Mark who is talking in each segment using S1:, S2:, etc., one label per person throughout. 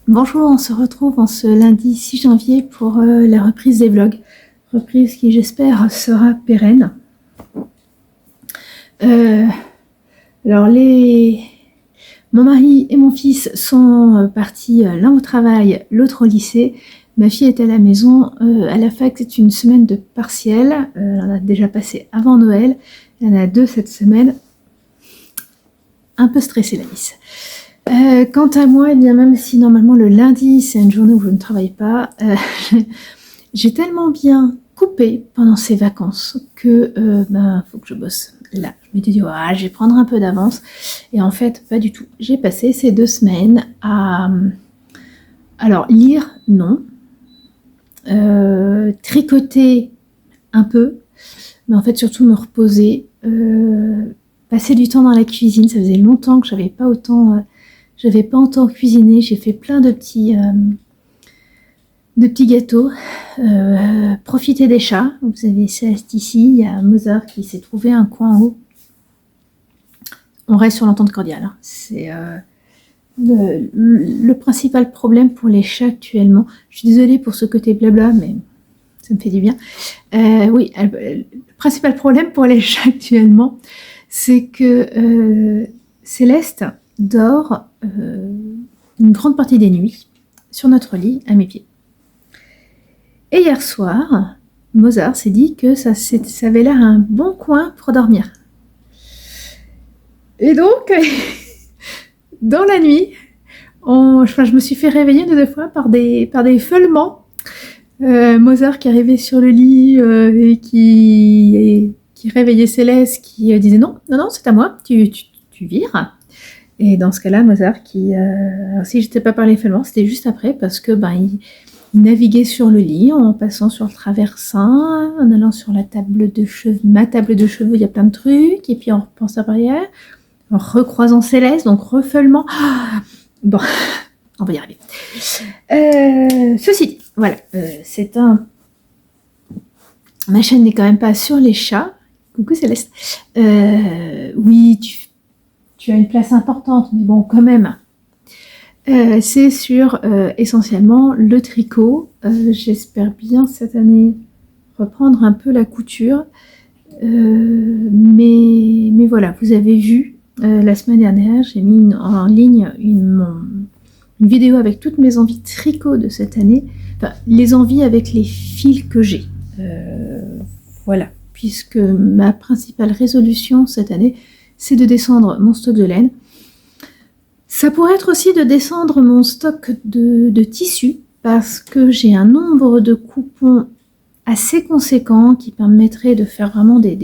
S1: Bonjour, on se retrouve en ce lundi 6 janvier pour la reprise des vlogs. Reprise qui j'espère sera pérenne. Alors mon mari et mon fils sont partis l'un au travail, l'autre au lycée. Ma fille est à la maison, à la fac c'est une semaine de partiel. Elle en a déjà passé avant Noël, il y en a 2 cette semaine. Un peu stressée la Miss. Quant à moi, eh bien, même si normalement le lundi c'est une journée où je ne travaille pas, j'ai tellement bien coupé pendant ces vacances que faut que je bosse. Là, je m'étais dit, je vais prendre un peu d'avance. Et en fait, pas du tout. J'ai passé ces 2 semaines à alors lire, non, tricoter un peu, mais en fait surtout me reposer, passer du temps dans la cuisine. Ça faisait longtemps que j'avais pas autant cuisiné. J'ai fait plein de petits gâteaux. Profiter des chats. Vous avez Céleste ici. Il y a Mozart qui s'est trouvé un coin en haut. On reste sur l'entente cordiale. Hein. C'est le principal problème pour les chats actuellement. Je suis désolée pour ce côté blabla, mais ça me fait du bien. Oui, le principal problème pour les chats actuellement, c'est que Céleste dort une grande partie des nuits sur notre lit à mes pieds. Et hier soir, Mozart s'est dit que ça avait l'air un bon coin pour dormir. Et donc, dans la nuit, je me suis fait réveiller 2 fois par des feulements. Mozart qui arrivait sur le lit et qui réveillait Céleste, qui disait non, c'est à moi, tu vires. Et dans ce cas-là, Mozart qui, alors si j'étais pas par les feulements, c'était juste après parce que il naviguer sur le lit en passant sur le traversin, en allant sur ma table de cheveux, il y a plein de trucs, et puis en repensant par derrière, en recroisant Céleste, donc refeulement. Bon, on va y arriver. Ceci dit, voilà, ma chaîne n'est quand même pas sur les chats. Coucou Céleste. Oui, tu as une place importante, mais bon, quand même. C'est sur essentiellement le tricot. J'espère bien cette année reprendre un peu la couture. Mais voilà, vous avez vu la semaine dernière, j'ai mis en ligne une vidéo avec toutes mes envies de tricot de cette année. Enfin, les envies avec les fils que j'ai. Voilà, puisque ma principale résolution cette année, c'est de descendre mon stock de laine. Ça pourrait être aussi de descendre mon stock de tissus parce que j'ai un nombre de coupons assez conséquent qui permettrait de faire vraiment des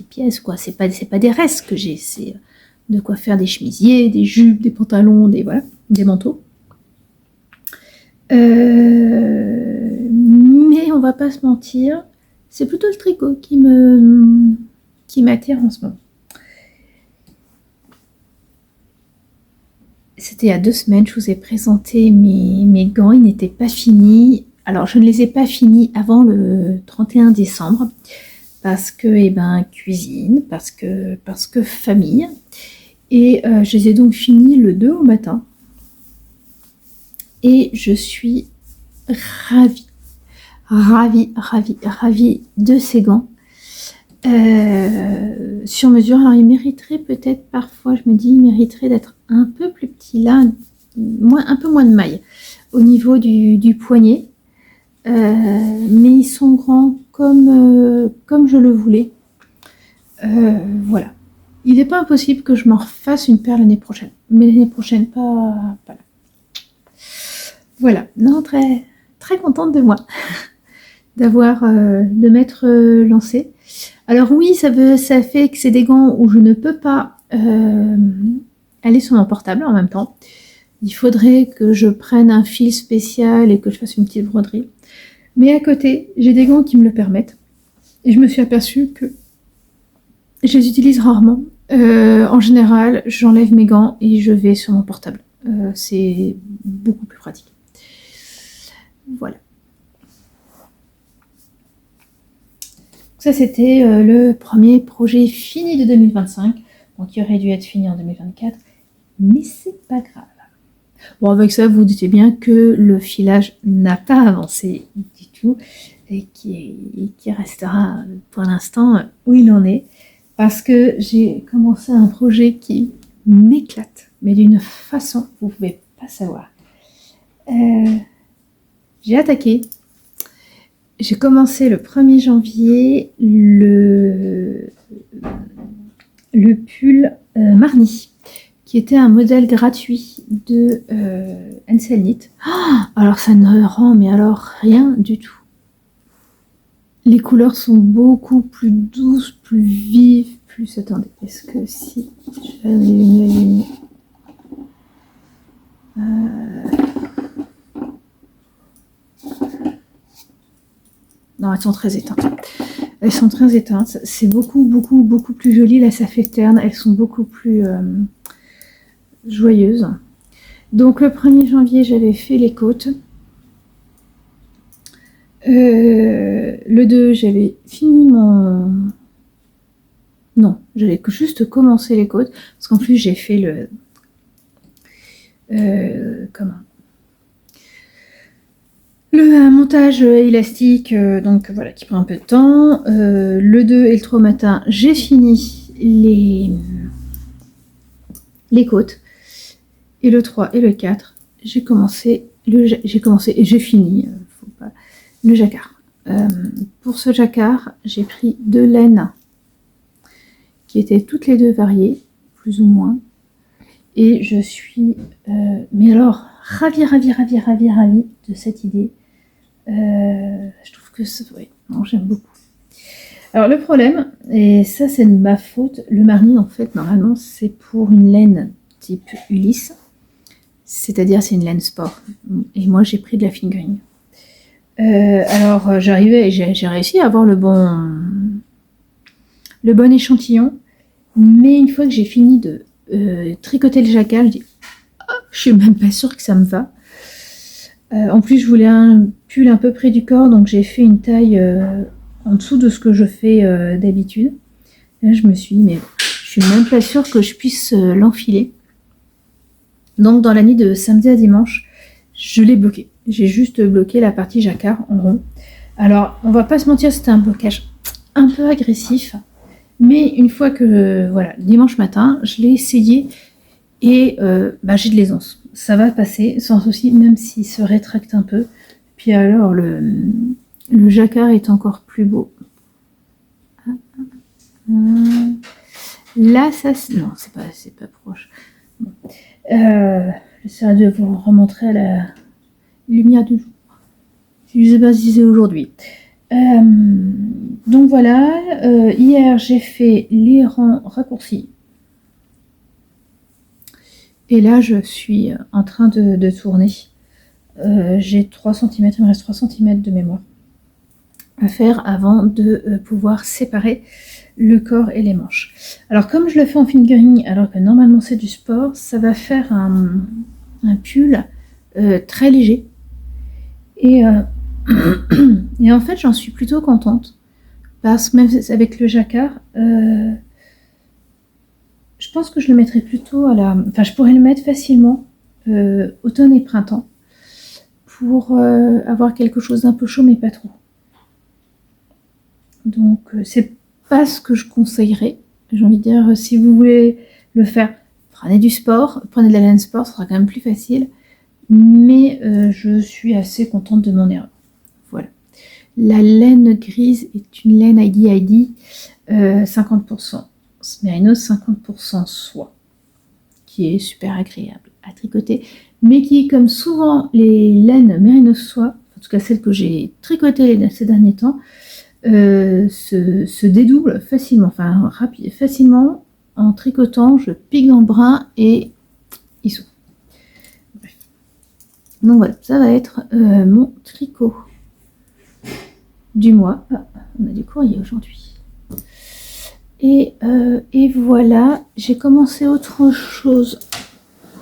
S1: pièces, quoi. C'est pas des restes que j'ai, c'est de quoi faire des chemisiers, des jupes, des pantalons, des manteaux. Mais on va pas se mentir, c'est plutôt le tricot qui m'attire en ce moment. C'était il y a 2 semaines, je vous ai présenté mes gants, ils n'étaient pas finis. Alors, je ne les ai pas finis avant le 31 décembre, parce que, cuisine, parce que famille. Et je les ai donc finis le 2 au matin. Et je suis ravie de ces gants. Sur mesure, alors ils mériteraient peut-être parfois, je me dis, ils mériteraient d'être un peu plus petits là, un peu moins de mailles au niveau du poignet, mais ils sont grands comme je le voulais. Voilà, il n'est pas impossible que je m'en refasse une paire l'année prochaine, mais l'année prochaine pas là. Voilà, non, très très contente de moi de m'être lancée. Alors oui, ça fait que c'est des gants où je ne peux pas aller sur mon portable en même temps. Il faudrait que je prenne un fil spécial et que je fasse une petite broderie. Mais à côté, j'ai des gants qui me le permettent. Et je me suis aperçue que je les utilise rarement. En général, j'enlève mes gants et je vais sur mon portable. C'est beaucoup plus pratique. Voilà. Ça, c'était le premier projet fini de 2025, donc qui aurait dû être fini en 2024, mais c'est pas grave. Bon, avec ça, vous vous doutez bien que le filage n'a pas avancé du tout et qui restera pour l'instant où il en est. Parce que j'ai commencé un projet qui m'éclate, mais d'une façon, vous ne pouvez pas savoir. J'ai attaqué. J'ai commencé le 1er janvier le pull Marni, qui était un modèle gratuit de Ansel Knit. Oh, alors ça ne rend mais alors rien du tout. Les couleurs sont beaucoup plus douces, plus vives, plus... Attendez, est-ce que si je vais allumer... Non, elles sont très éteintes. Elles sont très éteintes. C'est beaucoup, beaucoup, beaucoup plus joli. Là, ça fait terne. Elles sont beaucoup plus joyeuses. Donc, le 1er janvier, j'avais fait les côtes. Le 2, j'avais fini mon... Non, j'avais juste commencé les côtes. Parce qu'en plus, j'ai fait le... comment ? Le montage élastique, donc voilà, qui prend un peu de temps. Le 2 et le 3 matin, j'ai fini les côtes. Et le 3 et le 4, j'ai commencé et j'ai fini le jacquard. Pour ce jacquard, j'ai pris 2 laines qui étaient toutes les deux variées, plus ou moins. Et je suis, mais alors, ravie de cette idée. Je trouve que j'aime beaucoup. Alors le problème, et ça c'est de ma faute, le Marni en fait normalement c'est pour une laine type Ulysse, c'est-à-dire c'est une laine sport. Et moi j'ai pris de la fingering. Alors j'arrivais et j'ai réussi à avoir le bon échantillon, mais une fois que j'ai fini de tricoter le jacquard, je dis je suis même pas sûre que ça me va. En plus, je voulais un pull un peu près du corps, donc j'ai fait une taille en dessous de ce que je fais d'habitude. Là, je me suis dit, mais je suis même pas sûre que je puisse l'enfiler. Donc, dans la nuit de samedi à dimanche, je l'ai bloqué. J'ai juste bloqué la partie jacquard en rond. Alors, on va pas se mentir, c'était un blocage un peu agressif. Mais une fois que, voilà, dimanche matin, je l'ai essayé et j'ai de l'aisance. Ça va passer sans souci, même s'il se rétracte un peu. Puis alors, le jacquard est encore plus beau. Là, ça... Non, c'est pas proche. Bon. J'essaierai de vous remontrer à la lumière du jour. Si je sais pas si c'est aujourd'hui. Donc voilà, hier, j'ai fait les rangs raccourcis. Et là, je suis en train de tourner. J'ai 3 cm, il me reste 3 cm de mémoire à faire avant de pouvoir séparer le corps et les manches. Alors, comme je le fais en fingering, alors que normalement c'est du sport, ça va faire un pull très léger. Et en fait, j'en suis plutôt contente. Parce que même avec le jacquard, je pense que je le mettrais plutôt Enfin, je pourrais le mettre facilement automne et printemps pour avoir quelque chose d'un peu chaud mais pas trop. Donc c'est pas ce que je conseillerais. J'ai envie de dire, si vous voulez le faire, prenez du sport, prenez de la laine sport, ce sera quand même plus facile. Mais je suis assez contente de mon erreur. Voilà. La laine grise est une laine ID 50% mérinos, 50% soie, qui est super agréable à tricoter, mais qui, comme souvent les laines mérinos soie, en tout cas celles que j'ai tricotées ces derniers temps, se dédoublent facilement, enfin facilement en tricotant, je pique dans le brin et ils sont. Bref. Donc voilà, ça va être mon tricot du mois. Ah, on a du courrier aujourd'hui. Et voilà, j'ai commencé autre chose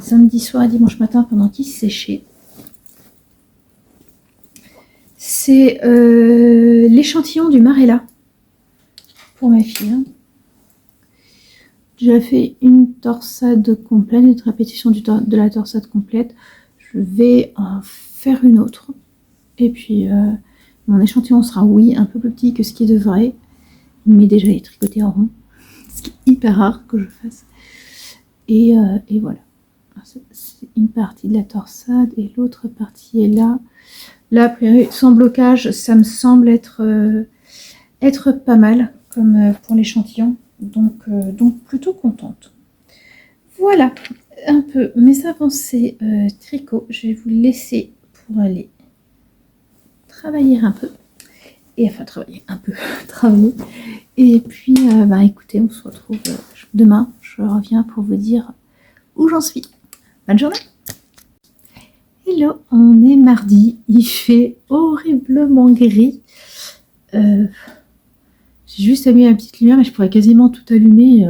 S1: samedi soir et dimanche matin pendant qu'il séchait. C'est l'échantillon du Marella pour ma fille. déjà fait une torsade complète, une répétition de la torsade complète. Je vais en faire une autre. Et puis, mon échantillon sera, oui, un peu plus petit que ce qui devrait. Mais déjà, il est tricoté en rond. Ce qui est hyper rare que je fasse. Et voilà. C'est une partie de la torsade et l'autre partie est là. Là, a priori, sans blocage, ça me semble être pas mal comme pour l'échantillon. Donc plutôt contente. Voilà un peu mes avancées tricot. Je vais vous laisser pour aller travailler un peu. Travailler. Et puis, écoutez, on se retrouve demain. Je reviens pour vous dire où j'en suis. Bonne journée. Hello, on est mardi. Il fait horriblement gris. J'ai juste allumé la petite lumière, mais je pourrais quasiment tout allumer.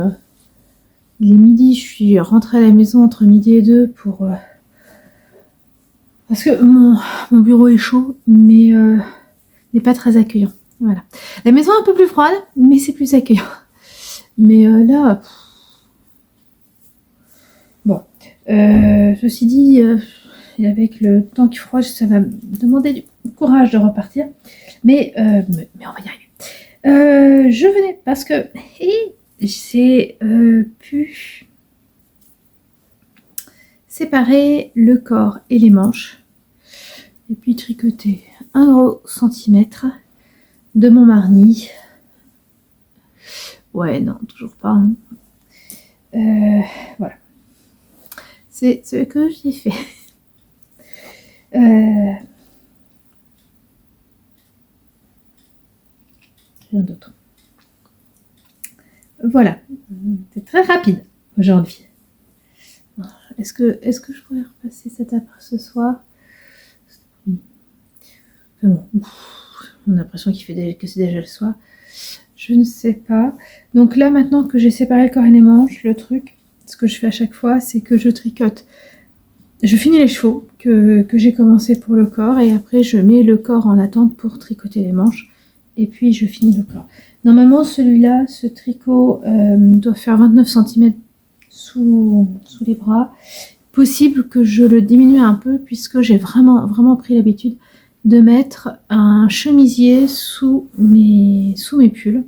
S1: Il est midi, je suis rentrée à la maison entre midi et 2 pour... parce que mon bureau est chaud, mais n'est pas très accueillant. Voilà. La maison est un peu plus froide, mais c'est plus accueillant. Mais là... Bon. Ceci dit, avec le temps qui froid, ça va me demander du courage de repartir. Mais on va y arriver. Je venais parce que j'ai pu séparer le corps et les manches et puis tricoter un gros centimètre de mon marni. Ouais, non, toujours pas. Hein. Voilà. C'est ce que j'ai fait. Rien d'autre. Voilà. C'est très rapide aujourd'hui. Est-ce que je pourrais repasser cet après ce soir? Bon, on a l'impression que c'est déjà le soir. Je ne sais pas. Donc là, maintenant que j'ai séparé le corps et les manches, le truc, ce que je fais à chaque fois, c'est que je tricote. Je finis les chevaux que j'ai commencé pour le corps et après je mets le corps en attente pour tricoter les manches et puis je finis le corps. Normalement, celui-là, ce tricot doit faire 29 cm sous les bras. Possible que je le diminue un peu puisque j'ai vraiment pris l'habitude de mettre un chemisier sous mes pulls.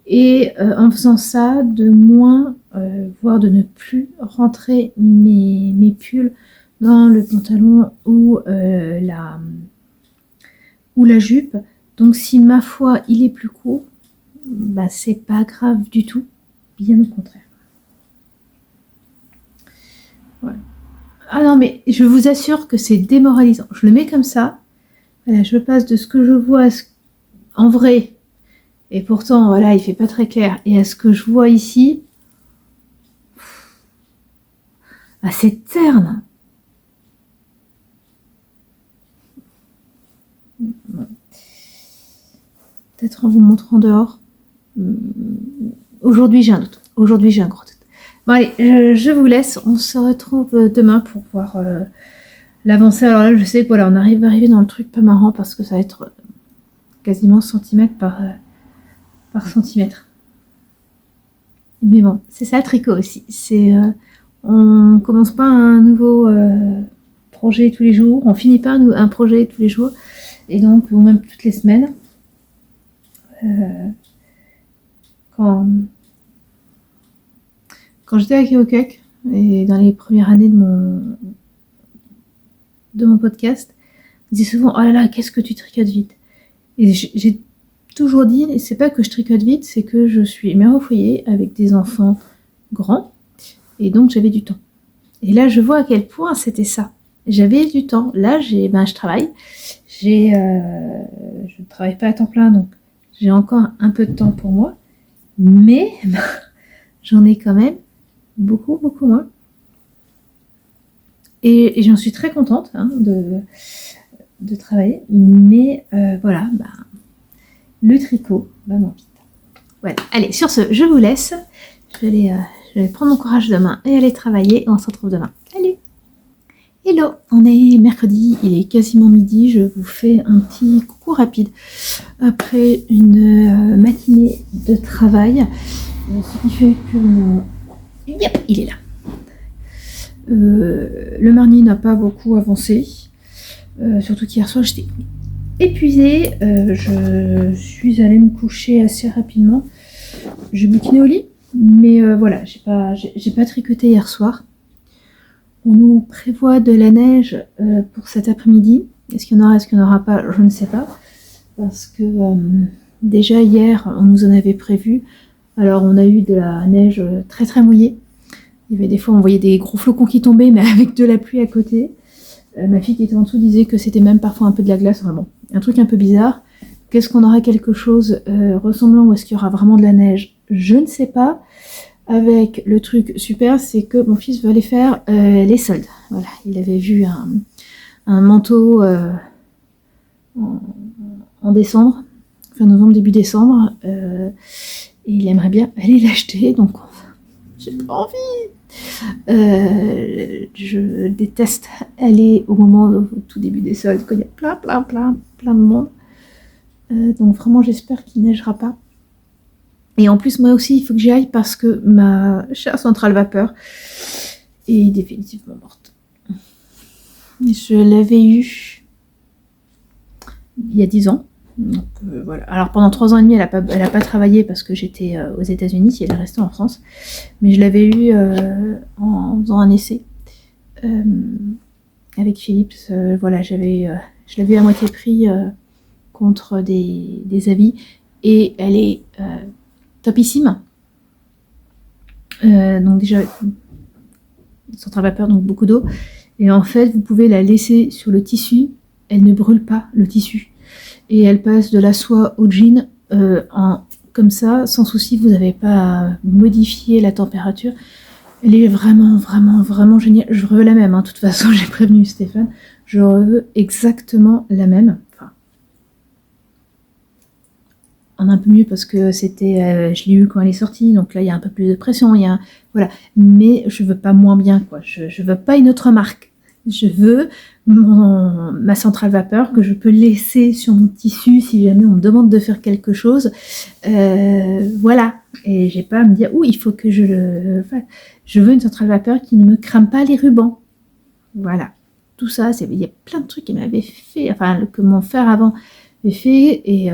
S1: Et en faisant ça, de moins, voire de ne plus rentrer mes pulls dans le pantalon ou la jupe. Donc si ma foi il est plus court, bah c'est pas grave du tout, bien au contraire. Voilà. Ah non mais je vous assure que c'est démoralisant. Je le mets comme ça, voilà, je passe de ce que je vois en vrai, et pourtant voilà il fait pas très clair, et à ce que je vois ici, ah, c'est terne. Peut-être en vous montrant dehors. Aujourd'hui j'ai un doute. Aujourd'hui j'ai un gros doute. Bon allez, je vous laisse. On se retrouve demain pour voir l'avancée. Alors là je sais que voilà, on arrive à arriver dans le truc pas marrant parce que ça va être quasiment centimètre par centimètre. Mais bon, c'est ça le tricot aussi. C'est on commence pas un nouveau projet tous les jours. On finit pas un projet tous les jours. Et donc, ou même toutes les semaines. Quand j'étais à Keokuk et dans les premières années de mon podcast, on disait souvent, oh là là, qu'est-ce que tu tricotes vite. Et j'ai toujours dit, et c'est pas que je tricote vite, c'est que je suis mère au foyer avec des enfants grands, et donc j'avais du temps. Et là, je vois à quel point c'était ça. J'avais du temps. Là, je travaille. Je ne travaille pas à temps plein, donc j'ai encore un peu de temps pour moi. Mais j'en ai quand même beaucoup moins. Et j'en suis très contente de travailler. Mais voilà, le tricot va moins vite. Voilà. Allez, sur ce, je vous laisse. Je vais prendre mon courage demain et aller travailler. Et on se retrouve demain. Salut! Hello, on est mercredi, il est quasiment midi, je vous fais un petit coucou rapide après une matinée de travail. Ce qui fait que yep, il est là. Le mardi n'a pas beaucoup avancé. Surtout qu'hier soir, j'étais épuisée. Je suis allée me coucher assez rapidement. J'ai bouquiné au lit. Mais voilà, j'ai pas tricoté hier soir. On nous prévoit de la neige pour cet après-midi. Est-ce qu'il y en aura, est-ce qu'il n'y en aura pas? Je ne sais pas. Parce que déjà hier, on nous en avait prévu. Alors on a eu de la neige très très mouillée. Il y avait des fois, on voyait des gros flocons qui tombaient, mais avec de la pluie à côté. Ma fille qui était en dessous disait que c'était même parfois un peu de la glace. Enfin bon, un truc un peu bizarre. Qu'est-ce qu'on aura quelque chose ressemblant ou est-ce qu'il y aura vraiment de la neige? Je ne sais pas. Avec le truc super, c'est que mon fils veut aller faire les soldes. Voilà, il avait vu un manteau en décembre, fin novembre, début décembre, et il aimerait bien aller l'acheter, donc j'ai pas envie. Je déteste aller au tout début des soldes, quand il y a plein de monde. Donc vraiment, j'espère qu'il neigera pas. Et en plus, moi aussi, il faut que j'y aille parce que ma chère centrale vapeur est définitivement morte. Je l'avais eue il y a 10 ans. Donc, voilà. Alors pendant 3 ans et demi, elle a pas travaillé parce que j'étais aux États-Unis, elle est restée en France. Mais je l'avais eue en faisant un essai avec Philips. Voilà, je l'avais eu à moitié prix contre des avis. Et elle est topissime. Donc déjà, centrale vapeur, donc beaucoup d'eau. Et en fait, vous pouvez la laisser sur le tissu. Elle ne brûle pas le tissu. Et elle passe de la soie au jean comme ça, sans souci. Vous n'avez pas à modifier la température. Elle est vraiment géniale. Je veux la même. De toute façon, j'ai prévenu Stéphane. Je veux exactement la même. Enfin, en un peu mieux parce que c'était, je l'ai eu quand elle est sortie, donc là il y a un peu plus de pression, voilà. Mais je veux pas moins bien, quoi. Je veux pas une autre marque. Je veux ma centrale vapeur que je peux laisser sur mon tissu si jamais on me demande de faire quelque chose. Voilà. Et j'ai pas à me dire, il faut que je le fasse. Je veux une centrale vapeur qui ne me crame pas les rubans. Voilà. Tout ça, il y a plein de trucs qui m'avaient fait, que mon frère avant avait fait, et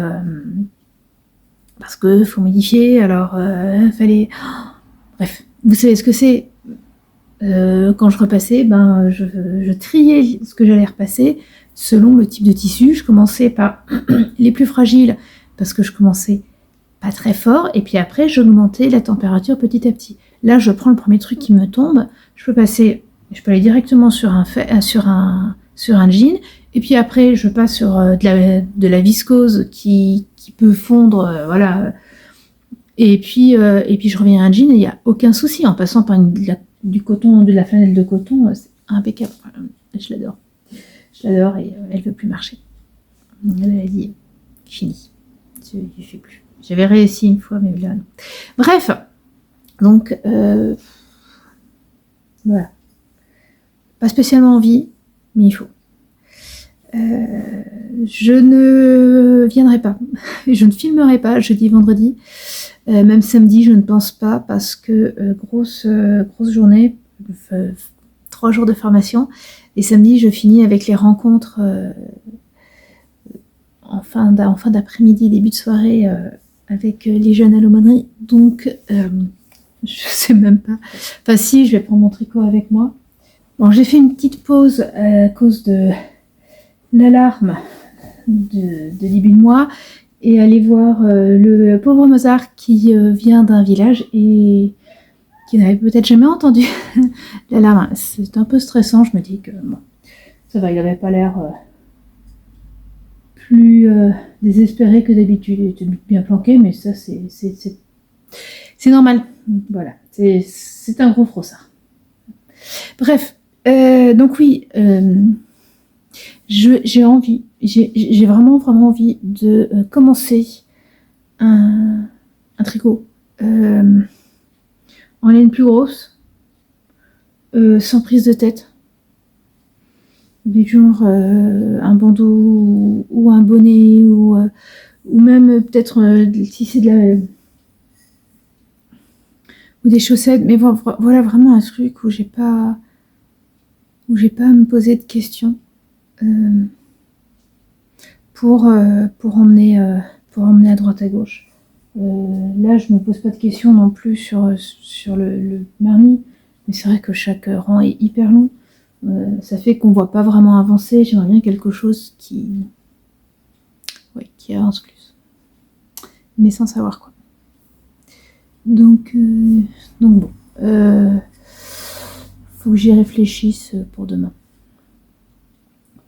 S1: parce que faut modifier, alors fallait... Bref, vous savez ce que c'est. Quand je repassais, je triais ce que j'allais repasser selon le type de tissu. Je commençais par les plus fragiles parce que je commençais pas très fort, et puis après j'augmentais la température petit à petit. Là, je prends le premier truc qui me tombe, je peux aller directement sur un jean, et puis après je passe sur de la viscose qui peut fondre, voilà. Et puis je reviens à un jean et il n'y a aucun souci en passant par du coton, de la flanelle de coton, c'est impeccable. Je l'adore et elle veut plus marcher. Elle a dit fini, je ne fais plus. J'avais réussi une fois, mais là non. Bref, donc voilà, pas spécialement envie, mais il faut. Je ne viendrai pas, je ne filmerai pas jeudi, vendredi, même samedi, je ne pense pas parce que grosse journée, 3 jours de formation, et samedi je finis avec les rencontres en fin d'après-midi, début de soirée avec les jeunes à l'aumônerie, donc je sais même pas. Enfin si, je vais prendre mon tricot avec moi. Bon, j'ai fait une petite pause à cause de l'alarme de début de mois et aller voir le pauvre Mozart qui vient d'un village et qui n'avait peut-être jamais entendu l'alarme. C'est un peu stressant, je me dis que bon, ça va, il n'avait pas l'air plus désespéré que d'habitude. Il était bien planqué, mais ça c'est normal. Voilà, c'est un gros frossard. Bref, donc oui, j'ai envie, j'ai vraiment envie de commencer un tricot en laine plus grosse, sans prise de tête, du genre un bandeau ou un bonnet ou même peut-être si c'est de ou des chaussettes, mais voilà vraiment un truc où j'ai pas à me poser de questions pour emmener à droite à gauche. Là, je me pose pas de questions non plus sur le marni, mais c'est vrai que chaque rang est hyper long. Ça fait qu'on voit pas vraiment avancer. J'aimerais bien quelque chose qui avance plus, mais sans savoir quoi. Donc bon, faut que j'y réfléchisse pour demain,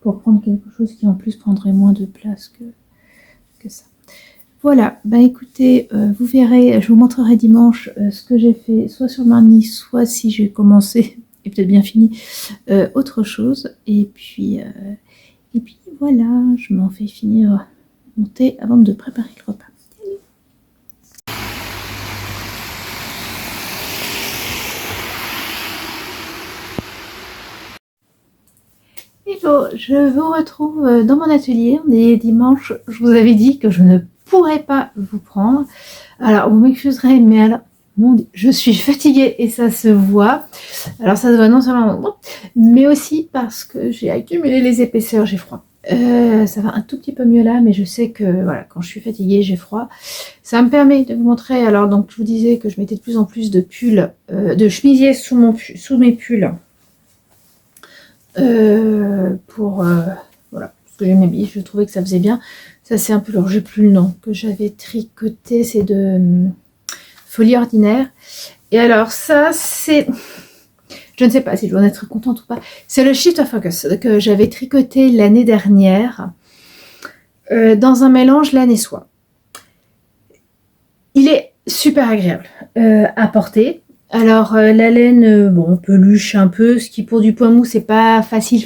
S1: pour prendre quelque chose qui en plus prendrait moins de place que ça. Voilà, bah écoutez, vous verrez, je vous montrerai dimanche ce que j'ai fait, soit sur Marny, soit si j'ai commencé, et peut-être bien fini, autre chose. Et puis voilà, je m'en fais finir mon thé avant de préparer le repas. Hello, je vous retrouve dans mon atelier. On est dimanche, je vous avais dit que je ne pourrais pas vous prendre. Alors, vous m'excuserez, mais alors, je suis fatiguée et ça se voit. Alors, ça se voit non seulement, mais aussi parce que j'ai accumulé les épaisseurs, j'ai froid. Ça va un tout petit peu mieux là, mais je sais que voilà, quand je suis fatiguée, j'ai froid. Ça me permet de vous montrer. Alors, donc, je vous disais que je mettais de plus en plus de pulls, de chemisiers sous mes pulls. Voilà, parce que j'aimais bien, je trouvais que ça faisait bien. Ça c'est un peu, alors j'ai plus le nom, que j'avais tricoté, c'est de Folie Ordinaire. Et alors ça c'est, je ne sais pas si je dois en être contente ou pas, c'est le Shift of Focus que j'avais tricoté l'année dernière dans un mélange laine et soie. Il est super agréable à porter. Alors la laine, bon, peluche un peu, ce qui pour du point mou c'est pas facile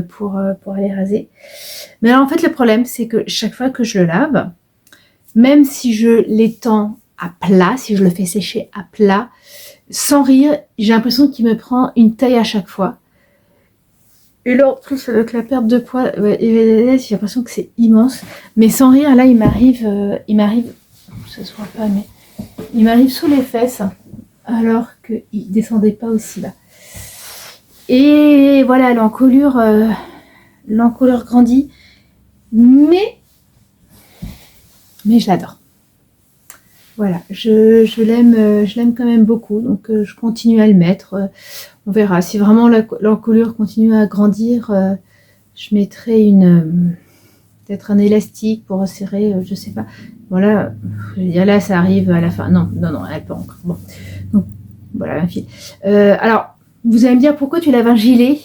S1: pour aller raser. Mais alors en fait le problème c'est que chaque fois que je le lave, même si je l'étends à plat, si je le fais sécher à plat, sans rire, j'ai l'impression qu'il me prend une taille à chaque fois. Et là en plus avec la perte de poids, j'ai l'impression que c'est immense. Mais sans rire, là il m'arrive, ça se voit pas, mais il m'arrive sous les fesses. Alors qu'il ne descendait pas aussi bas. Et voilà, l'encolure grandit, mais je l'adore. Voilà, je l'aime quand même beaucoup, donc je continue à le mettre. On verra, si vraiment l'encolure continue à grandir, je mettrai peut-être un élastique pour resserrer, je sais pas. Voilà, là ça arrive à la fin. Non, elle peut encore. Bon. Donc, voilà ma fille. Alors, vous allez me dire pourquoi tu laves un gilet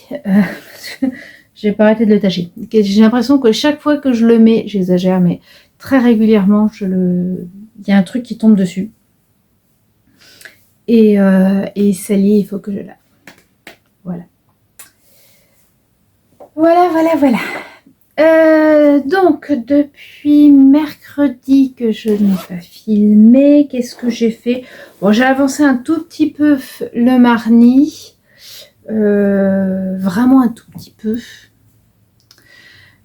S1: j'ai pas arrêté de le tâcher. J'ai l'impression que chaque fois que je le mets, j'exagère, mais très régulièrement, il y a un truc qui tombe dessus. Et sali, il faut que je lave. Voilà. Voilà. Donc, depuis mercredi que je n'ai pas filmé, qu'est-ce que j'ai fait? Bon, j'ai avancé un tout petit peu le marni, vraiment un tout petit peu.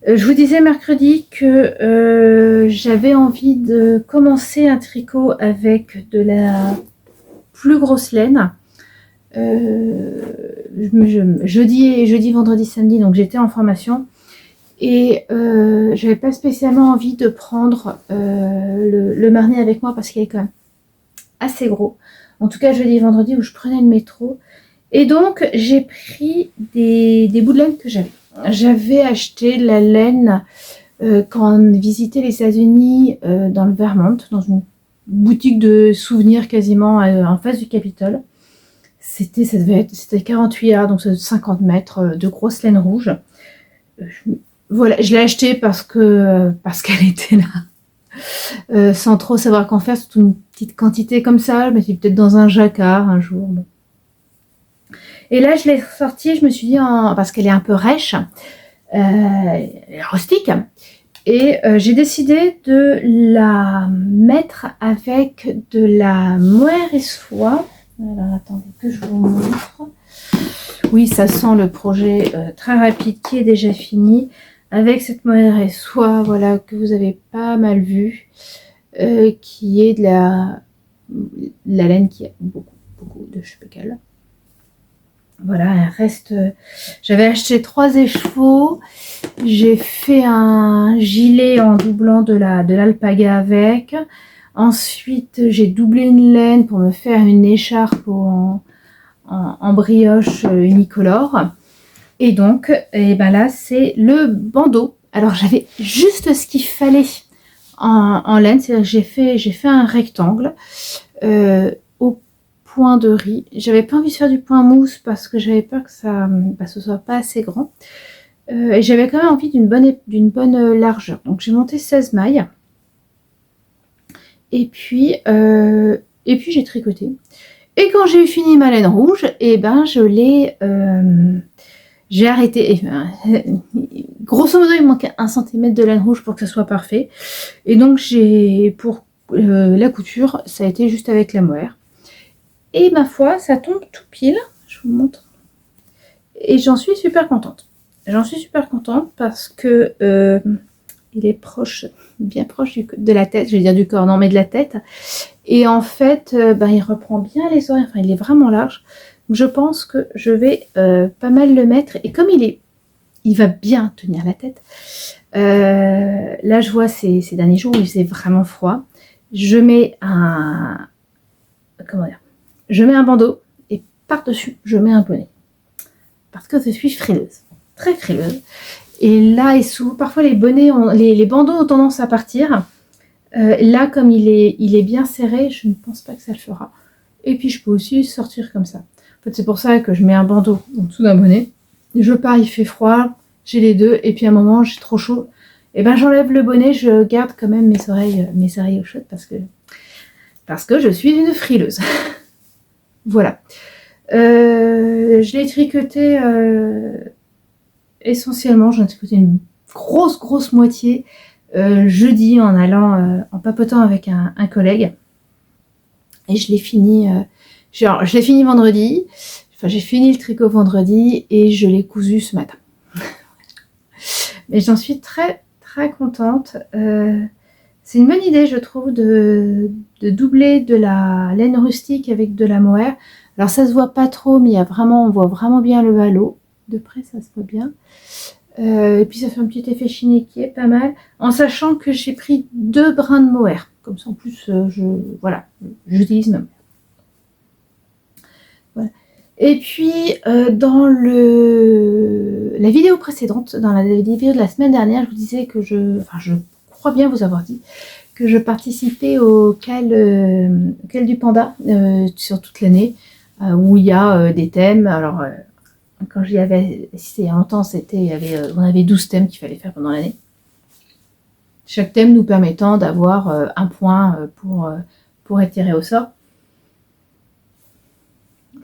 S1: Je vous disais mercredi que j'avais envie de commencer un tricot avec de la plus grosse laine. Jeudi, vendredi, samedi, donc j'étais en formation. Et j'avais pas spécialement envie de prendre le marni avec moi parce qu'il est quand même assez gros. En tout cas jeudi et vendredi où je prenais le métro. Et donc j'ai pris des bouts de laine que j'avais. J'avais acheté la laine quand on visitait les États-Unis dans le Vermont, dans une boutique de souvenirs quasiment en face du Capitole. C'était 48 yards, donc 50 mètres de grosse laine rouge. Voilà, je l'ai acheté parce qu'elle était là, sans trop savoir qu'en faire, surtout une petite quantité comme ça. Je me suis dit peut-être dans un jacquard un jour. Bon. Et là, je l'ai sortie, je me suis dit, parce qu'elle est un peu rêche, rustique, et j'ai décidé de la mettre avec de la mohair et soie. Alors attendez que je vous montre. Oui, ça sent le projet très rapide qui est déjà fini. Avec cette mohair et soie, voilà, que vous avez pas mal vu, qui est de la laine qui a beaucoup coup de je sais pas quel. Voilà, il reste. J'avais acheté 3 écheveaux. J'ai fait un gilet en doublant de l'alpaga avec. Ensuite, j'ai doublé une laine pour me faire une écharpe en brioche unicolore. Et donc, et ben là, c'est le bandeau. Alors, j'avais juste ce qu'il fallait en laine. C'est-à-dire que j'ai fait un rectangle au point de riz. J'avais pas envie de faire du point mousse parce que j'avais peur que ce soit pas assez grand. Et j'avais quand même envie d'une bonne largeur. Donc, j'ai monté 16 mailles. Et puis j'ai tricoté. Et quand j'ai eu fini ma laine rouge, et ben j'ai arrêté. Et, grosso modo, il me manquait 1 cm de laine rouge pour que ça soit parfait. Et donc pour la couture, ça a été juste avec la mohair. Et ma foi, ça tombe tout pile. Je vous montre. Et j'en suis super contente. J'en suis super contente parce que il est bien proche de la tête, je vais dire du corps, non mais de la tête. Et en fait, il reprend bien les oreilles, enfin il est vraiment large. Donc je pense que je vais pas mal le mettre. Et comme il va bien tenir la tête, là je vois ces derniers jours où il faisait vraiment froid, je mets un bandeau et par-dessus je mets un bonnet. Parce que je suis frileuse, très frileuse. Et là, parfois les bonnets, les bandeaux ont tendance à partir. Là, comme il est bien serré, je ne pense pas que ça le fera. Et puis, je peux aussi sortir comme ça. En fait, c'est pour ça que je mets un bandeau en dessous d'un bonnet. Je pars, il fait froid, j'ai les deux. Et puis, à un moment, j'ai trop chaud. Et ben, j'enlève le bonnet, je garde quand même mes oreilles au chaud parce que je suis une frileuse. Voilà. Je l'ai tricoté... essentiellement, j'en ai tricoté une grosse moitié jeudi en papotant avec un collègue. Et je l'ai fini, je l'ai fini vendredi. Enfin, j'ai fini le tricot vendredi et je l'ai cousu ce matin. Mais j'en suis très contente. C'est une bonne idée, je trouve, de doubler de la laine rustique avec de la mohair. Alors ça se voit pas trop, mais on voit vraiment bien le ballot. De près, ça se voit bien. Et puis ça fait un petit effet chiné qui est pas mal. En sachant que j'ai pris 2 brins de mohair. Comme ça, en plus, j'utilise même. Voilà. Et puis, dans la vidéo précédente, dans la vidéo de la semaine dernière, je vous disais que je crois bien vous avoir dit que je participais au Cal du Panda sur toute l'année, où il y a des thèmes. Alors, quand j'y avais assisté il y a longtemps, on avait 12 thèmes qu'il fallait faire pendant l'année. Chaque thème nous permettant d'avoir un point pour être tiré au sort.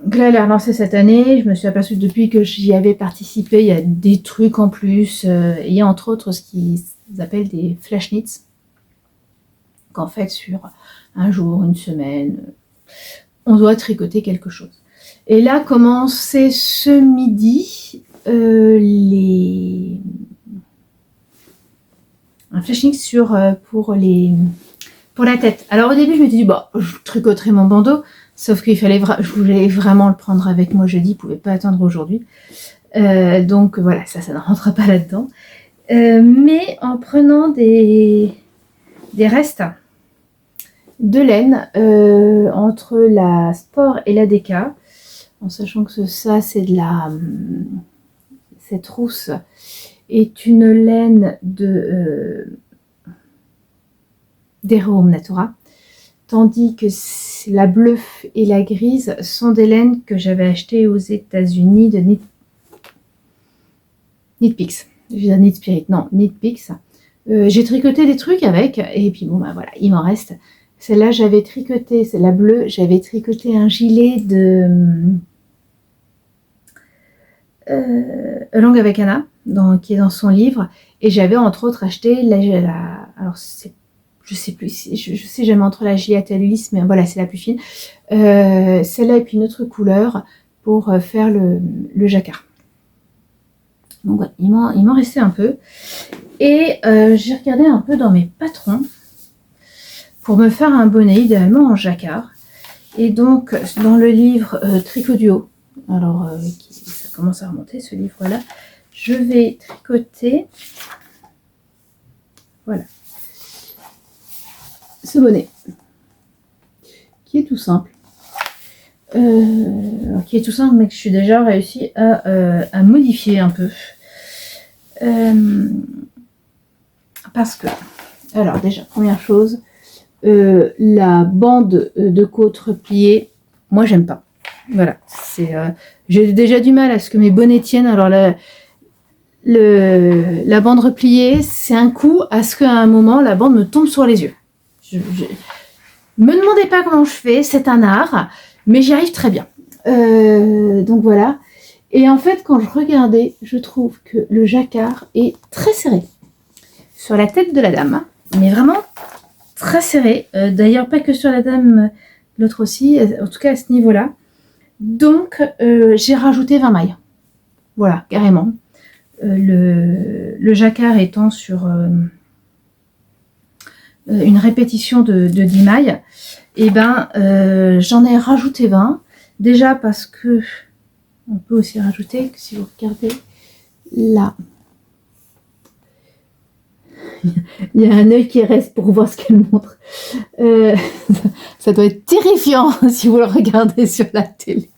S1: Donc là, elle a relancé cette année. Je me suis aperçue depuis que j'y avais participé, il y a des trucs en plus. Il y a entre autres ce qu'ils appellent des flash knits. Qu'en fait, sur un jour, une semaine, on doit tricoter quelque chose. Et là, commençait ce midi un flash knit pour la tête. Alors au début, je m'étais dit, je tricoterai mon bandeau. Sauf qu'il je voulais vraiment le prendre avec moi jeudi, il ne pouvait pas attendre aujourd'hui. Donc voilà, ça ne rentre pas là-dedans. Mais en prenant des restes de laine entre la Sport et la DK, en sachant que ça, c'est cette rousse est une laine d'Hero Natura. Tandis que la bleue et la grise sont des laines que j'avais achetées aux États-Unis de Knitpicks. Je veux dire Knit Spirit, non, Knitpicks. J'ai tricoté des trucs avec, et puis bon, voilà, il m'en reste. Celle-là, j'avais tricoté, c'est la bleue, j'avais tricoté un gilet de Langue avec Anna, qui est dans son livre, et j'avais entre autres acheté alors je sais plus, je sais jamais entre la Gilead et l'Ulysse, mais voilà, c'est la plus fine. Celle-là et puis une autre couleur pour faire le jacquard. Donc voilà, il m'en restait un peu. Et j'ai regardé un peu dans mes patrons pour me faire un bonnet, idéalement en jacquard. Et donc, dans le livre Tricot Duo, alors ça commence à remonter ce livre-là, je vais tricoter, voilà, ce bonnet, qui est tout simple. Qui est tout simple, mais que je suis déjà réussi à modifier un peu. Parce que, alors déjà, première chose, la bande de côte repliée, moi j'aime pas. Voilà, j'ai déjà du mal à ce que mes bonnets tiennent. Alors la bande repliée, c'est un coup à ce qu'à un moment la bande me tombe sur les yeux. Me demandez pas comment je fais, c'est un art, mais j'y arrive très bien. Donc voilà. Et en fait, quand je regardais, je trouve que le jacquard est très serré sur la tête de la dame, mais vraiment très serré. D'ailleurs, pas que sur la dame, l'autre aussi, en tout cas à ce niveau-là. Donc, j'ai rajouté 20 mailles. Voilà, carrément. Le jacquard étant sur une répétition de 10 mailles, et ben j'en ai rajouté 20. Déjà parce que on peut aussi rajouter que si vous regardez là, il y a un œil qui reste pour voir ce qu'elle montre. Ça doit être terrifiant si vous le regardez sur la télé.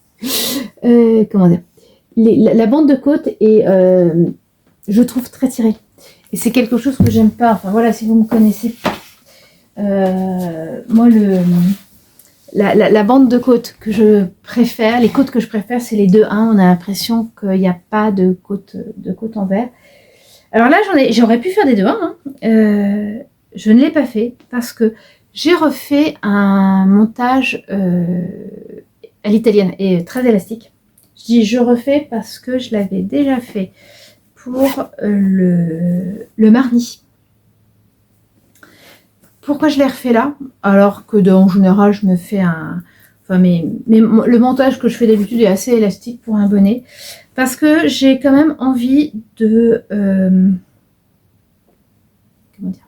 S1: Comment dire, la bande de côte est, je trouve, très tirée. Et c'est quelque chose que j'aime pas. Enfin voilà, si vous me connaissez, moi la bande de côte que je préfère, les côtes que je préfère, c'est les 2-1. On a l'impression qu'il n'y a pas de côte en vert. Alors là, j'aurais pu faire des 2-1. Hein. Je ne l'ai pas fait parce que j'ai refait un montage à l'italienne et très élastique. Je dis je refais parce que je l'avais déjà fait pour le marni. Pourquoi je l'ai refait là? Alors que en général, je me fais le montage que je fais d'habitude est assez élastique pour un bonnet. Parce que j'ai quand même envie de... comment dire,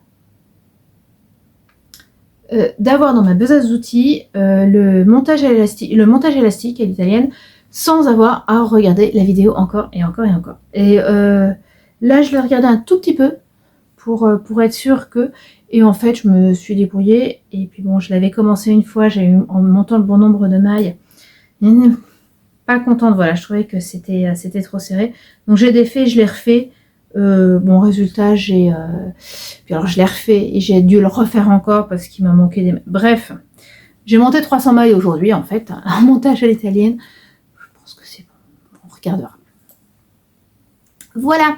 S1: d'avoir dans ma besace d'outils le montage élastique à l'italienne sans avoir à regarder la vidéo encore et encore et encore. Et là, je l'ai regardé un tout petit peu pour être sûre que... Et en fait, je me suis débrouillée. Et puis bon, je l'avais commencé une fois, j'ai eu en montant le bon nombre de mailles. Pas contente, voilà, je trouvais que c'était trop serré. Donc j'ai défait, je l'ai refait. Bon, résultat, puis alors je l'ai refait et j'ai dû le refaire encore parce qu'il m'a manqué des... Bref, j'ai monté 300 mailles aujourd'hui, en fait, un montage à l'italienne. Je pense que c'est bon, on regardera. Voilà.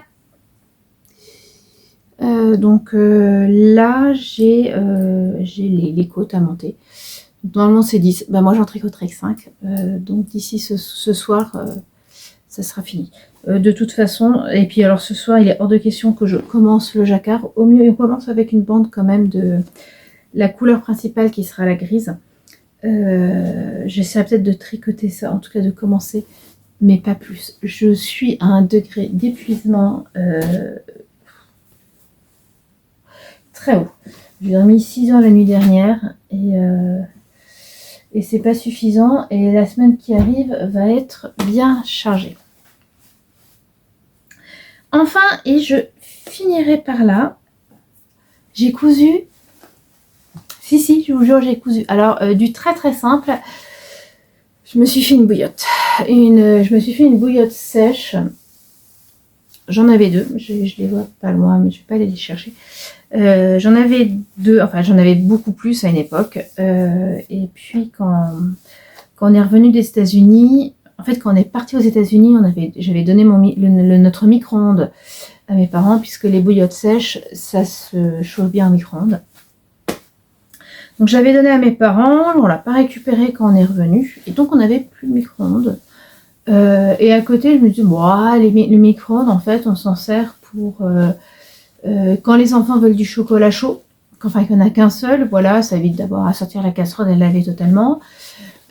S1: Donc là, j'ai les côtes à monter. Normalement, c'est 10. Bah, moi, j'en tricoterai que 5. Donc d'ici ce soir, ça sera fini. De toute façon, et puis alors ce soir, il est hors de question que je commence le jacquard. Au mieux, on commence avec une bande quand même de la couleur principale qui sera la grise. J'essaierai peut-être de tricoter ça, en tout cas de commencer, mais pas plus. Je suis à un degré d'épuisement très haut. J'ai dormi 6 heures la nuit dernière et c'est pas suffisant. Et la semaine qui arrive va être bien chargée. Enfin, et je finirai par là. J'ai cousu. Si, je vous jure, j'ai cousu. Alors, du très très simple, je me suis fait une bouillotte. Je me suis fait une bouillotte sèche. J'en avais 2. Je les vois pas loin, mais je vais pas aller les chercher. J'en avais 2, enfin j'en avais beaucoup plus à une époque. Et puis quand on est revenu des États-Unis, en fait quand on est parti aux États-Unis, j'avais donné notre micro-ondes à mes parents puisque les bouillottes sèches, ça se chauffe bien au micro-ondes. Donc j'avais donné à mes parents, on l'a pas récupéré quand on est revenu, et donc on n'avait plus de micro-ondes. Et à côté, je me dis bon, le micro-ondes, en fait, on s'en sert pour quand les enfants veulent du chocolat chaud, enfin qu'il n'y en a qu'un seul, voilà, ça évite d'avoir à sortir la casserole et la laver totalement.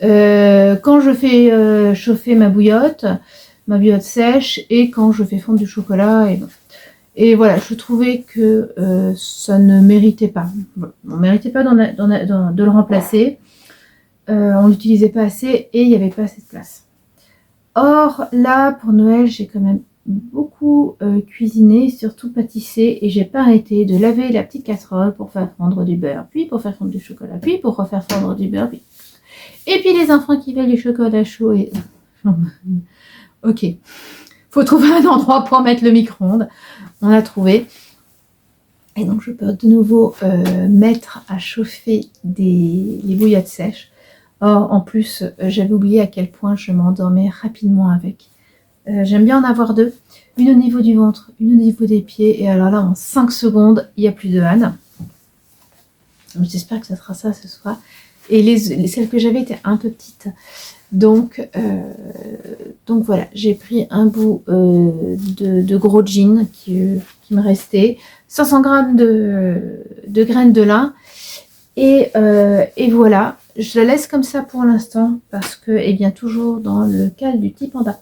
S1: Quand je fais chauffer ma bouillotte sèche, et quand je fais fondre du chocolat, et voilà, je trouvais que ça ne méritait pas. Voilà, on ne méritait pas de le remplacer. on l'utilisait pas assez et il n'y avait pas assez de place. Or, là, pour Noël, j'ai quand même beaucoup cuisiné, surtout pâtissé, et j'ai pas arrêté de laver la petite casserole pour faire fondre du beurre, puis pour faire fondre du chocolat, puis pour refaire fondre du beurre, puis... Et puis les enfants qui veulent du chocolat chaud et... Ok, faut trouver un endroit pour mettre le micro-ondes. On a trouvé. Et donc je peux de nouveau mettre à chauffer les bouillottes sèches. Or, en plus, j'avais oublié à quel point je m'endormais rapidement avec. J'aime bien en avoir deux. Une au niveau du ventre, une au niveau des pieds. Et alors là, en 5 secondes, il n'y a plus de Anne. J'espère que ça sera ça ce soir. Et celles que j'avais étaient un peu petites. Donc voilà, j'ai pris un bout de gros jean qui me restait. 500 grammes de graines de lin. Et voilà, je la laisse comme ça pour l'instant parce que, eh bien, toujours dans le cadre du petit panda.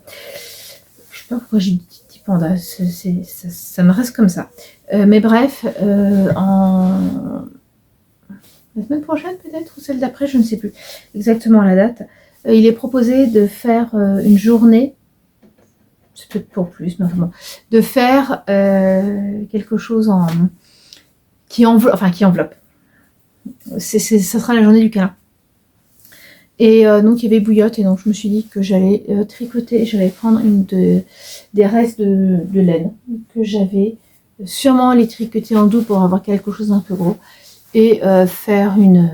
S1: Je sais pas pourquoi j'ai dit petit panda, ça me reste comme ça. Mais bref, la semaine prochaine peut-être, ou celle d'après, je ne sais plus exactement la date, il est proposé de faire une journée, c'est peut-être pour plus, mais enfin, de faire quelque chose qui enveloppe. Ça sera la journée du câlin. Et donc il y avait bouillotte, et donc je me suis dit que j'allais tricoter, j'allais prendre des restes de laine que j'avais, sûrement les tricoter en double pour avoir quelque chose d'un peu gros, et faire une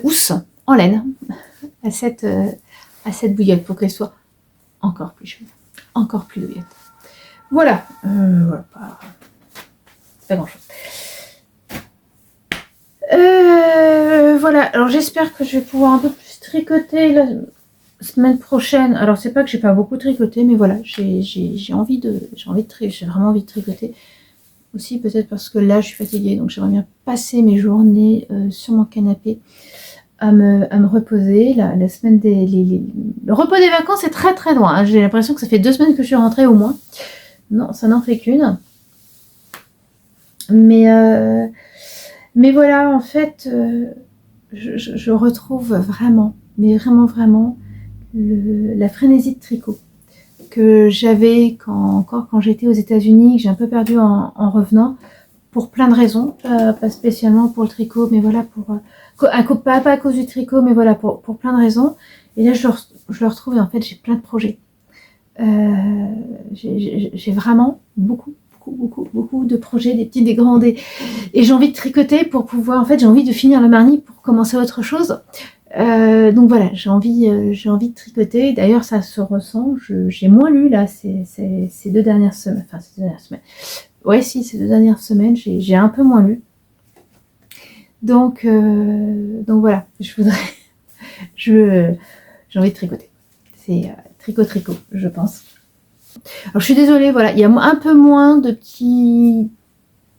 S1: housse en laine à cette bouillotte pour qu'elle soit encore plus chaude, encore plus douillette. Voilà, voilà, pas grand chose. Voilà, alors j'espère que je vais pouvoir un peu plus tricoter la semaine prochaine. Alors c'est pas que j'ai pas beaucoup tricoté, mais voilà, j'ai vraiment envie de tricoter. Aussi peut-être parce que là je suis fatiguée, donc j'aimerais bien passer mes journées sur mon canapé à me reposer. La semaine le repos des vacances est très très loin, hein. J'ai l'impression que ça fait 2 semaines que je suis rentrée au moins. Non, ça n'en fait qu'une. Mais voilà, en fait, je retrouve vraiment, mais vraiment, la frénésie de tricot que j'avais encore quand j'étais aux États-Unis, que j'ai un peu perdu en revenant, pour plein de raisons, pas spécialement pour le tricot, mais voilà, pas à cause du tricot, mais voilà, pour plein de raisons. Et là, je le retrouve, et en fait, j'ai plein de projets. J'ai vraiment beaucoup de projets, des petits, des grands, et j'ai envie de tricoter pour pouvoir, en fait, j'ai envie de finir le marni pour commencer autre chose. Donc voilà, j'ai envie de tricoter. D'ailleurs, ça se ressent. J'ai moins lu là ces 2 dernières semaines. Enfin, ces 2 dernières semaines. Ouais, si, ces 2 dernières semaines, j'ai un peu moins lu. Donc voilà, j'ai envie de tricoter. C'est tricot, je pense. Alors je suis désolée, voilà, il y a un peu moins de petits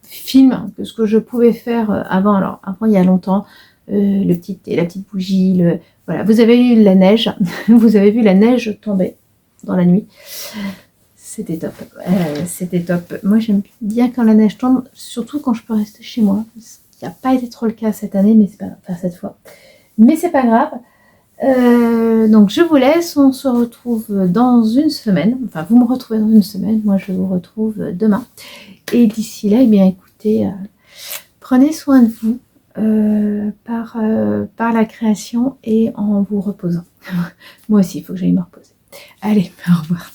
S1: films que ce que je pouvais faire avant. Alors avant, il y a longtemps, la petite bougie, voilà. Vous avez eu la neige, vous avez vu la neige tomber dans la nuit. C'était top. C'était top. Moi, j'aime bien quand la neige tombe, surtout quand je peux rester chez moi. Ce qui n'a pas été trop le cas cette année, mais c'est pas, enfin cette fois. Mais c'est pas grave. Donc je vous laisse, on se retrouve dans une semaine, enfin vous me retrouvez dans une semaine, moi je vous retrouve demain, et d'ici là, eh bien écoutez, prenez soin de vous par la création et en vous reposant. Moi aussi, il faut que j'aille me reposer. Allez, au revoir.